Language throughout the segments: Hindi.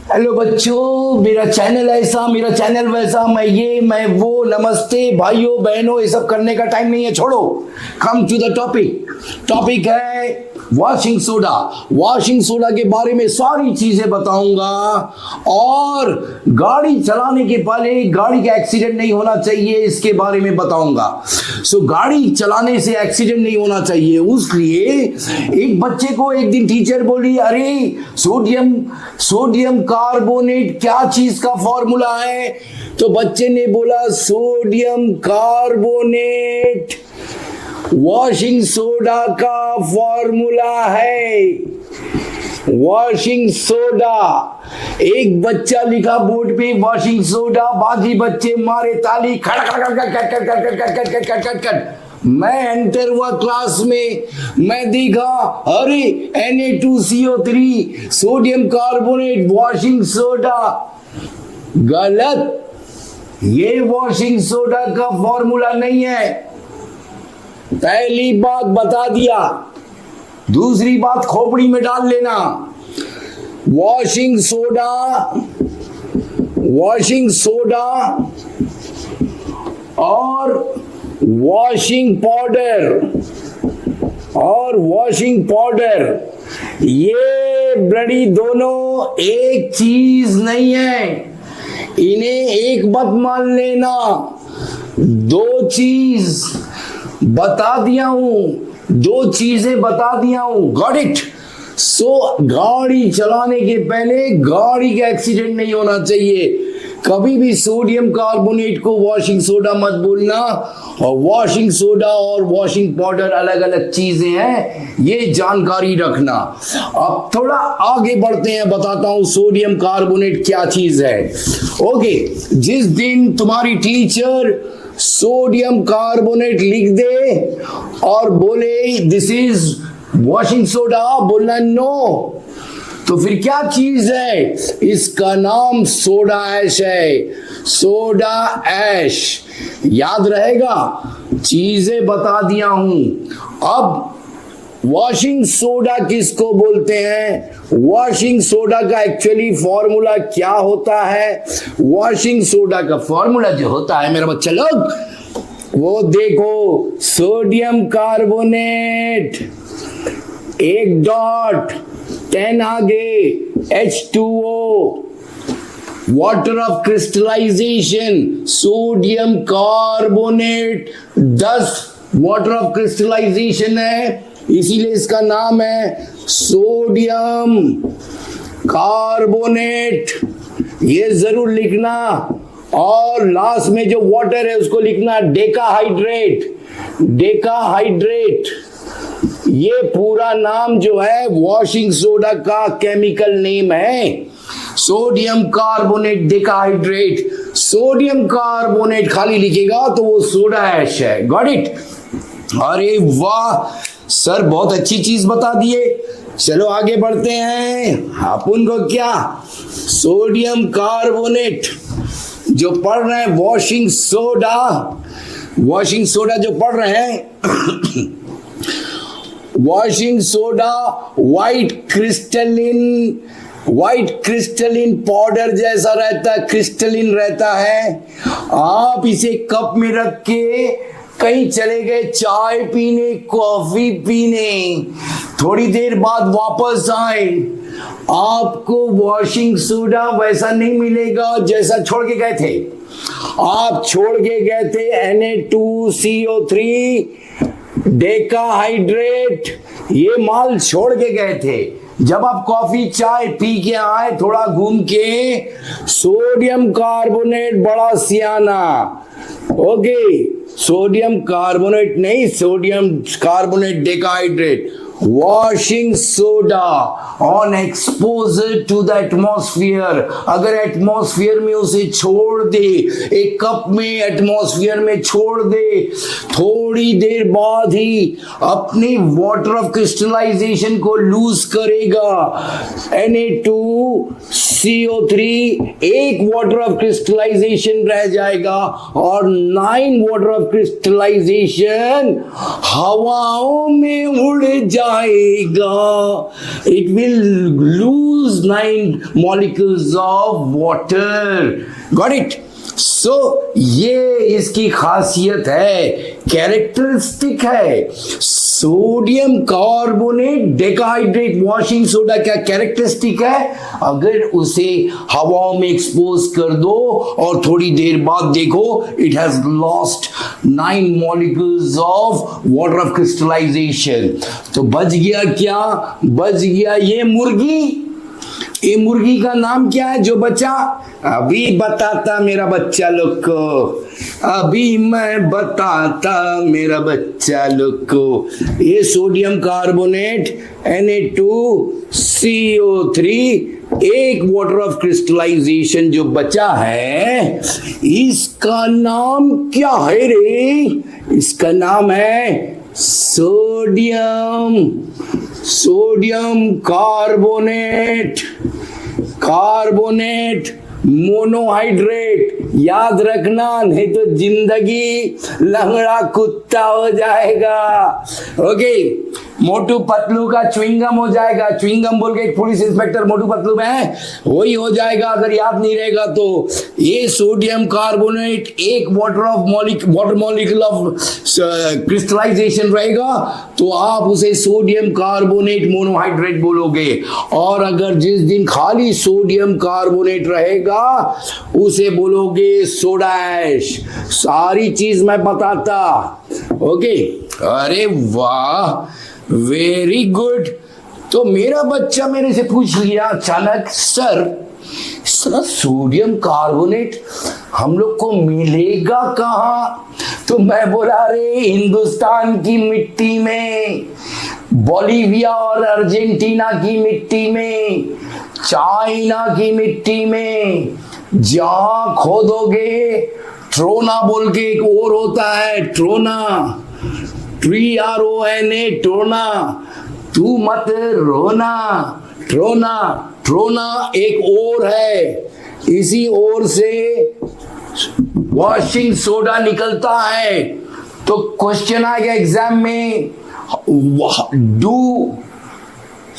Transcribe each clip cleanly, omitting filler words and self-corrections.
हेलो बच्चों, मेरा चैनल ऐसा, मेरा चैनल वैसा, मैं ये मैं वो, नमस्ते भाइयों बहनों, ये सब करने का टाइम नहीं है, छोड़ो। Come to the topic. Topic है वॉशिंग सोडा। वॉशिंग सोडा के बारे में सारी चीजें बताऊंगा और गाड़ी चलाने के पहले गाड़ी का एक्सीडेंट नहीं होना चाहिए, इसके बारे में बताऊंगा। गाड़ी चलाने से एक्सीडेंट नहीं होना चाहिए, उसलिए एक बच्चे को एक दिन टीचर बोली, अरे सोडियम कार्बोनेट क्या चीज का फॉर्मूला है? तो बच्चे ने बोला सोडियम कार्बोनेट वॉशिंग सोडा का फॉर्मूला है। Washing soda. एक बच्चा लिखा बोर्ड पे वॉशिंग सोडा, बाकी बच्चे मारे ताली, खड़ खड़ खड़ खड़ खड़ खड़ खड़ खड़ खड़ खड़ खड़ खड़ खड़। मैं एंटर हुआ क्लास में, मैं देखा अरे Na2CO3 sodium carbonate washing soda. गलत, ये वॉशिंग सोडा का फॉर्मूला नहीं है। पहली बात बता दिया, दूसरी बात खोपड़ी में डाल लेना। वॉशिंग सोडा और वॉशिंग पाउडर ये ब्लडी दोनों एक चीज नहीं है, इन्हें एक मत मान लेना। दो चीज बता दिया हूं, दो चीजें बता दिया हूं। Got it? गाड़ी चलाने के पहले गाड़ी का एक्सीडेंट नहीं होना चाहिए। कभी भी सोडियम कार्बोनेट को वॉशिंग सोडा मत बोलना, और वॉशिंग सोडा और वॉशिंग पाउडर अलग अलग चीजें हैं, ये जानकारी रखना। अब थोड़ा आगे बढ़ते हैं, बताता हूं सोडियम कार्बोनेट क्या चीज है। ओके, जिस दिन तुम्हारी टीचर सोडियम कार्बोनेट लिख दे और बोले दिस इज वॉशिंग सोडा, बोलना नो। तो फिर क्या चीज है? इसका नाम सोडा ऐश है। सोडा ऐश याद रहेगा, चीजें बता दिया हूं। अब वॉशिंग सोडा किसको बोलते हैं? वॉशिंग सोडा का एक्चुअली फॉर्मूला क्या होता है? वॉशिंग सोडा का फॉर्मूला जो होता है मेरा बच्चा लोग, वो देखो, सोडियम कार्बोनेट, एक डॉट, 10 आगे, H2O, water of crystallisation, sodium carbonate 10 water of crystallisation है, इसीलिए इसका नाम है सोडियम कार्बोनेट। ये जरूर लिखना। और लास्ट में जो वाटर है उसको लिखना डेकाहाइड्रेट। ये पूरा नाम जो है वॉशिंग सोडा का केमिकल नेम है, sodium carbonate decahydrate. Sodium carbonate खाली लिखेगा तो वो सोडा ऐश है। Got it? अरे वाह सर, बहुत अच्छी चीज बता दिए। चलो आगे बढ़ते हैं। अपन को क्या सोडियम कार्बोनेट जो पढ़ रहे हैं, वॉशिंग सोडा जो पढ़ रहे हैं washing soda white crystalline powder जैसा रहता है, क्रिस्टलिन रहता है। आप इसे कप में रख के कहीं चले गए चाय पीने, कॉफी पीने, थोड़ी देर बाद वापस आए, आपको वॉशिंग सोडा वैसा नहीं मिलेगा जैसा छोड़ के गए थे। आप छोड़ के गए थे Na2CO3 डेकाहाइड्रेट, ये माल छोड़ के गए थे। जब आप कॉफी चाय पी के आए, थोड़ा घूम के, सोडियम कार्बोनेट बड़ा सियाना, ओके, सोडियम कार्बोनेट नहीं, sodium carbonate decahydrate, washing soda on exposure to the atmosphere. अगर एटमॉस्फेयर में उसे छोड़ दे, एक कप में एटमॉस्फेयर में छोड़ दे, थोड़ी देर बाद ही अपनी वाटर ऑफ क्रिस्टलाइजेशन को लूज करेगा। Na2CO CO3 एक वाटर ऑफ क्रिस्टलाइजेशन रह जाएगा और 9 वाटर ऑफ क्रिस्टलाइजेशन हवाओं में उड़ जाएगा. It will lose 9 molecules of water. Got it? So ये इसकी खासियत है, कैरेक्टरिस्टिक है. Sodium carbonate decahydrate washing soda क्या कैरेक्टरिस्टिक है? अगर उसे हवाओं में एक्सपोज कर दो और थोड़ी देर बाद देखो, it has lost 9 molecules of water of crystallisation. तो बच गया क्या? बच गया ये मुर्गी. ये मुर्गी का नाम क्या है जो बचा? अभी बताता मेरा बच्चा लोग को, अभी मैं बताता मेरा बच्चा लोग को. ये सोडियम कार्बोनेट Na2CO3 एक वाटर ऑफ क्रिस्टलाइजेशन जो बचा है, इसका नाम क्या है रे? इसका नाम है सोडियम कार्बोनेट मोनोहाइड्रेट. याद रखना, नहीं तो जिंदगी लंगड़ा कुत्ता हो जाएगा. ओके, मोटू पतलू का च्युइंगम हो जाएगा. च्युइंगम बोल के एक पुलिस इंस्पेक्टर मोटू पतलू में वही हो जाएगा अगर याद नहीं रहेगा तो. ये सोडियम कार्बोनेट एक वाटर मॉलिक्यूल ऑफ क्रिस्टलाइजेशन रहेगा तो आप उसे सोडियम कार्बोनेट मोनोहाइड्रेट बोलोगे. और अगर जिस दिन खाली सोडियम कार्बोनेट रहेगा उसे बोलोगे सोडा ऐश. सारी चीज मैं बताता. ओके, अरे वाह, वेरी गुड. तो मेरा बच्चा मेरे से पूछ लिया अचानक, सर सोडियम कार्बोनेट हम लोग को मिलेगा कहाँ? तो मैं बोला, रे हिंदुस्तान की मिट्टी में, बोलिविया और अर्जेंटीना की मिट्टी में, चाइना की मिट्टी में, जहां खोदोगे ट्रोना बोल के एक और होता है, ट्रोना, TRONA, ट्रोना. तू मत रोना, ट्रोना एक और है. इसी ओर से वॉशिंग सोडा निकलता है. तो क्वेश्चन आ गया एग्जाम में, do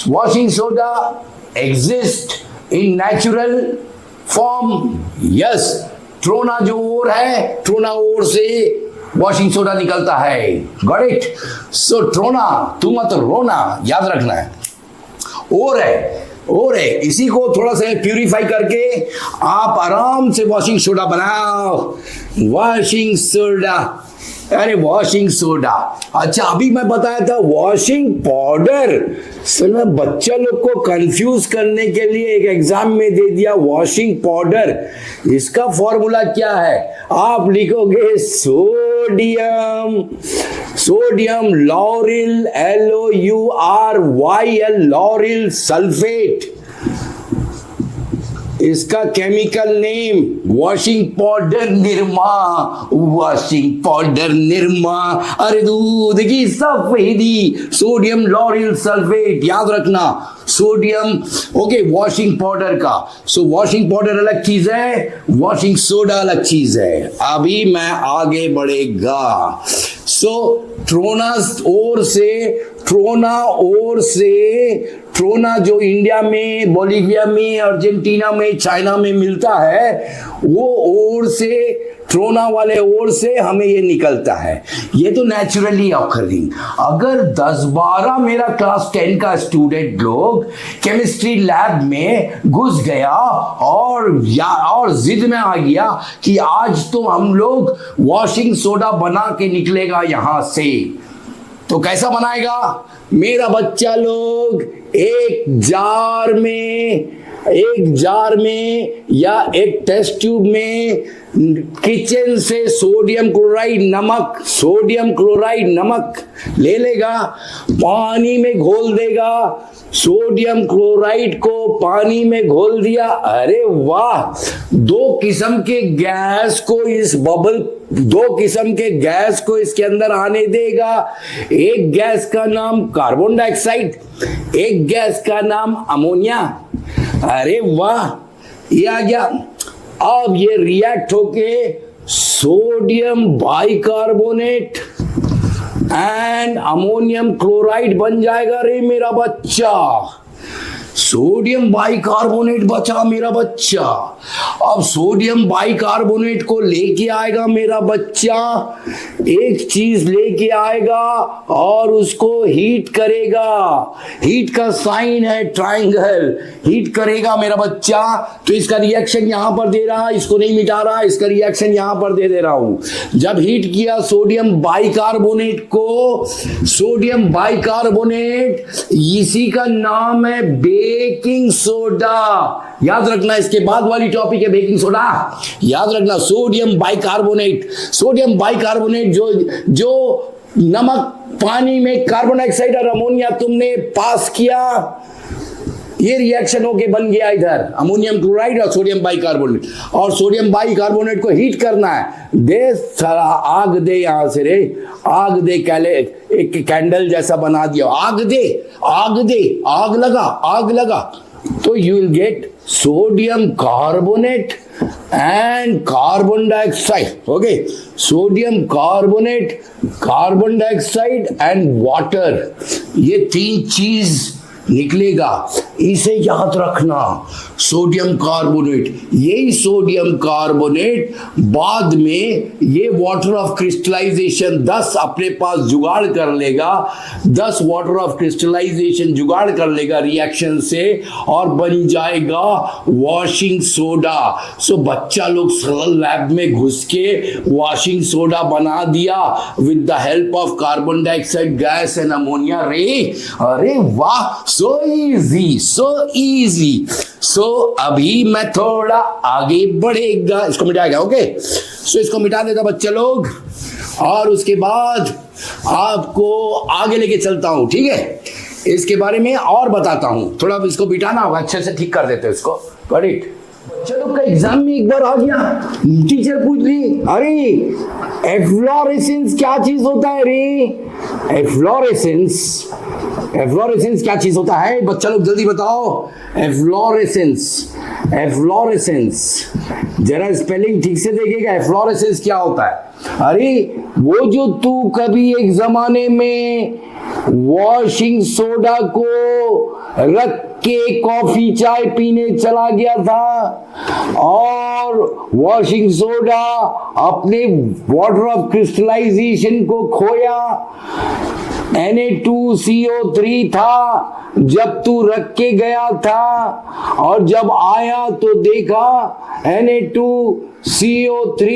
washing soda exist in natural form? Yes. Trona जो ओर है, ट्रोना ओर से वॉशिंग सोडा निकलता है. Got it? सो ट्रोना, तू मत रोना, याद रखना है. और है, इसी को थोड़ा सा प्यूरिफाई करके आप आराम से वॉशिंग सोडा बनाओ. वॉशिंग सोडा, अरे वॉशिंग सोडा. अच्छा, अभी मैं बताया था वॉशिंग पाउडर. सुना, बच्चा लोग को कंफ्यूज करने के लिए एक एग्जाम में दे दिया वॉशिंग पाउडर. इसका फॉर्मूला क्या है? आप लिखोगे sodium lauryl, LOURYL, lauryl sulphate. इसका chemical name washing powder Nirma. अरे दूध की सफेदी, सोडियम लॉरिल सल्फेट. याद रखना, सोडियम. ओके, वॉशिंग पाउडर का. सो वॉशिंग पाउडर अलग चीज है, वॉशिंग सोडा अलग चीज है. अभी मैं आगे बढ़ेगा. सो ट्रोना जो इंडिया में, बोलिविया में, अर्जेंटीना में, चाइना में मिलता है, वो ओर से, ट्रोना वाले ओर से हमें ये निकलता है. ये तो नेचुरली ऑकरिंग. अगर 10-12 मेरा क्लास 10 का स्टूडेंट लोग केमिस्ट्री लैब में घुस गया और जिद में आ गया कि आज तो हम लोग वॉशिंग सोडा बना के निकलेगा यहां से, तो कैसा बनाएगा मेरा बच्चा लोग? एक जार में या एक टेस्ट ट्यूब में किचन से सोडियम क्लोराइड नमक ले लेगा, पानी में घोल देगा. सोडियम क्लोराइड को पानी में घोल दिया. अरे वाह, दो किस्म के गैस को इसके अंदर आने देगा. एक गैस का नाम कार्बन डाइऑक्साइड, एक गैस का नाम अमोनिया. अरे वाह, ये आ गया। अब ये रिएक्ट होके sodium bicarbonate and ammonium chloride बन जाएगा रे मेरा बच्चा। सोडियम बाइकार्बोनेट बचा मेरा बच्चा। अब सोडियम बाइकार्बोनेट को लेके आएगा मेरा बच्चा, एक चीज लेके आएगा और उसको हीट करेगा। हीट का साइन है ट्रायंगल, हीट करेगा मेरा बच्चा। तो इसका रिएक्शन यहां पर दे रहा, इसको नहीं मिटा रहा, इसका रिएक्शन यहां पर दे रहा हूं। जब हीट किया सोडियम बाइकार्बोनेट को, सोडियम बाइकार्बोनेट, इसी का नाम है बेकिंग सोडा। याद रखना, इसके बाद वाली टॉपिक है बेकिंग सोडा, याद रखना। सोडियम बाइकार्बोनेट, सोडियम बाइकार्बोनेट जो नमक पानी में कार्बन डाइऑक्साइड और अमोनिया तुमने पास किया, ये रिएक्शन होके बन गया इधर अमोनियम क्लोराइड और सोडियम बाइकार्बोनेट। और सोडियम बाइकार्बोनेट को हीट करना है, दे सारा आग दे, यहां से रे आग दे, एक कैंडल जैसा बना दिया, आग दे आग दे, आग लगा आग लगा, तो you will get sodium carbonate and carbon dioxide. Okay, sodium carbonate, carbon dioxide and water, ये तीन चीज निकलेगा। इसे याद रखना, सोडियम कार्बोनेट। यही सोडियम कार्बोनेट बाद में ये वाटर ऑफ क्रिस्टलाइजेशन 10 अपने पास जुगाड़ कर लेगा, 10 वाटर ऑफ क्रिस्टलाइजेशन जुगाड़ कर लेगा रिएक्शन से, और बन जाएगा वॉशिंग सोडा। सो बच्चा लोग सरल लैब में घुस के वॉशिंग सोडा बना दिया with the help of carbon dioxide gas and ammonia. अरे वाह, सो इजी, सो इजी। सो अभी मैं थोड़ा आगे बढ़ेगा, इसको मिटाएगा। ओके, सो इसको मिटा देता बच्चे लोग, और उसके बाद आपको आगे लेके चलता हूं, ठीक है। इसके बारे में और बताता हूं, थोड़ा इसको मिटाना होगा, अच्छे से ठीक कर देते हैं इसको। Got it. चलो का एग्जाम में एक बार आ गया, टीचर पूछ ली, अरे एफ्लोरेसेंस क्या चीज होता है रे? एफ्लोरेसेंस, एफ्लोरेसेंस क्या चीज होता है बच्चा लोग जल्दी बताओ। एफ्लोरेसेंस, एफ्लोरेसेंस, जरा स्पेलिंग ठीक से देखिएगा, एफ्लोरेसेंस क्या होता है? अरे वो जो तू कभी एक जमाने में वॉशिंग सोडा को रख के कॉफी चाय पीने चला गया था, और वॉशिंग सोडा अपने वाटर ऑफ क्रिस्टलाइजेशन को खोया, Na2CO3 था जब तू रख के गया था, और जब आया तो देखा Na2CO3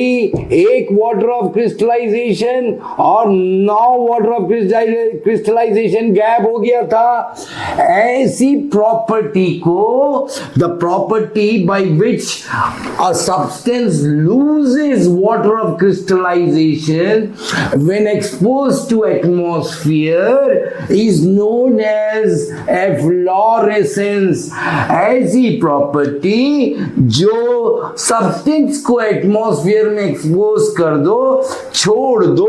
एक वाटर ऑफ क्रिस्टलाइजेशन और 9 वाटर ऑफ क्रिस्टलाइजेशन गैप हो गया था। ऐसी प्रॉपर्टी को, the property by which a substance loses water of crystallisation when exposed to atmosphere is known as efflorescence। ऐसी प्रॉपर्टी जो सब्सटेंस को एटमॉस्फेयर में एक्सपोज कर दो, छोड़ दो,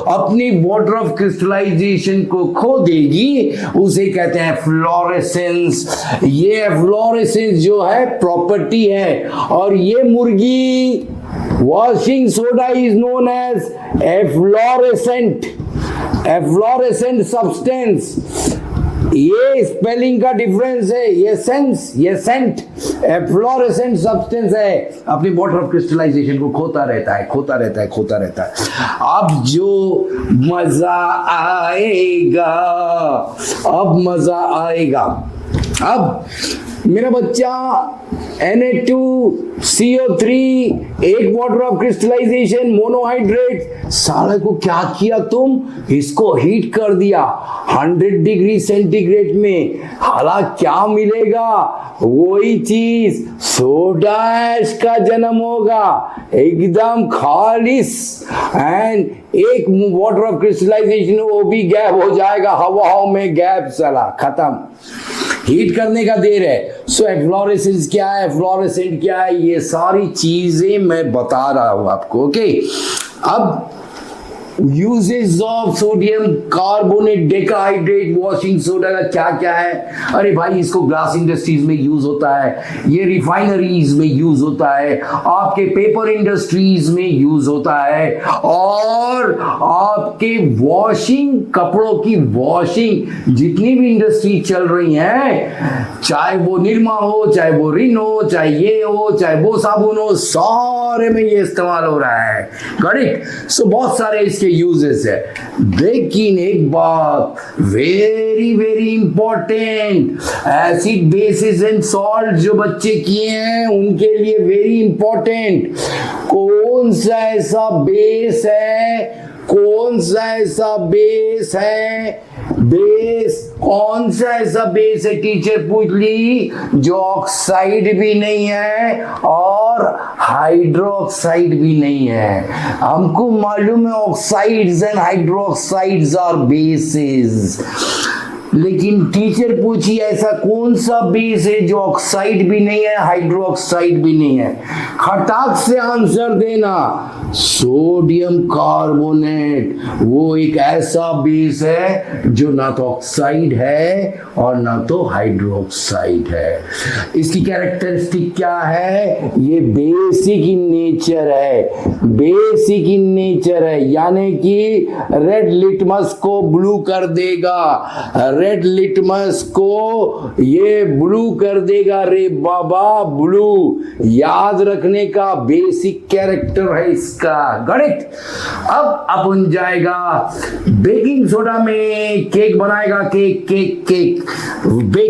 अपनी वाटर ऑफ क्रिस्टलाइजेशन को खो देगी, उसे कहते हैं फ्लोरेसेंस। ये फ्लोरेसेंस जो है प्रॉपर्टी है, और ये मुर्गी washing soda is known as efflorescent, efflorescent substance. ये स्पेलिंग का डिफरेंस है, ये सेंस, ये सेंट। एफ्लोरेसेंट सब्सटेंस है, अपनी वाटर ऑफ क्रिस्टलाइजेशन को खोता रहता है, खोता रहता है, खोता रहता है। अब जो मजा आएगा, अब मजा आएगा। अब मेरा बच्चा Na2CO3 एक वाटर ऑफ क्रिस्टलाइजेशन मोनोहाइड्रेट, साले को क्या किया तुम, इसको हीट कर दिया 100 डिग्री सेंटीग्रेड में। हालांकि क्या मिलेगा, वही चीज सोडा ऐश का जन्म होगा, एकदम खालिस, एंड एक वाटर ऑफ क्रिस्टलाइजेशन वो भी गैप हो जाएगा, हवाओं में गैप, चला खत्म। हीट करने का देर है। सो एफ्लोरेसेंस क्या है, फ्लोरेसेंट क्या है, ये सारी चीजें मैं बता रहा हूं आपको। ओके, अब uses of sodium carbonate decahydrate washing soda का क्या क्या है? अरे भाई, इसको ग्लास इंडस्ट्रीज में यूज होता है, ये रिफाइनरीज में यूज होता है, आपके पेपर इंडस्ट्रीज में यूज होता है, और आपके वॉशिंग, कपड़ों की वॉशिंग जितनी भी इंडस्ट्री चल रही है, चाहे वो निरमा हो, चाहे वो रिन हो, चाहे ये हो, चाहे वो साबुन हो, सारे में ये इस्तेमाल हो रहा है। करेक्ट। सो बहुत सारे इसके यूजेस है। लेकिन एक बात very very important, acid basis and salt जो बच्चे किए हैं उनके लिए वेरी इंपॉर्टेंट, कौन सा ऐसा बेस है, कौन सा ऐसा बेस है, बेस कौन सा ऐसा बेस है, टीचर पूछ ली, जो ऑक्साइड भी नहीं है और हाइड्रोक्साइड भी नहीं है। हमको मालूम है oxides and hydroxides are bases, लेकिन टीचर पूछी ऐसा कौन सा बेस है जो ऑक्साइड भी नहीं है, हाइड्रोक्साइड भी नहीं है? खटाक से आंसर देना। सोडियम कार्बोनेट वो एक ऐसा बेस है जो ना तो ऑक्साइड है और ना तो हाइड्रोक्साइड है। इसकी कैरेक्टरिस्टिक क्या है? ये बेसिक इन नेचर है, बेसिक इन नेचर है, यानी कि रेड लिटमस को ब्लू कर देगा, रेड लिटमस को ये ब्लू कर देगा रे बाबा, ब्लू। याद रखने का बेसिक कैरेक्टर है इसका। गणित। अब अपन जाएगा बेकिंग सोडा में केक बनाएगा, केक केक केक।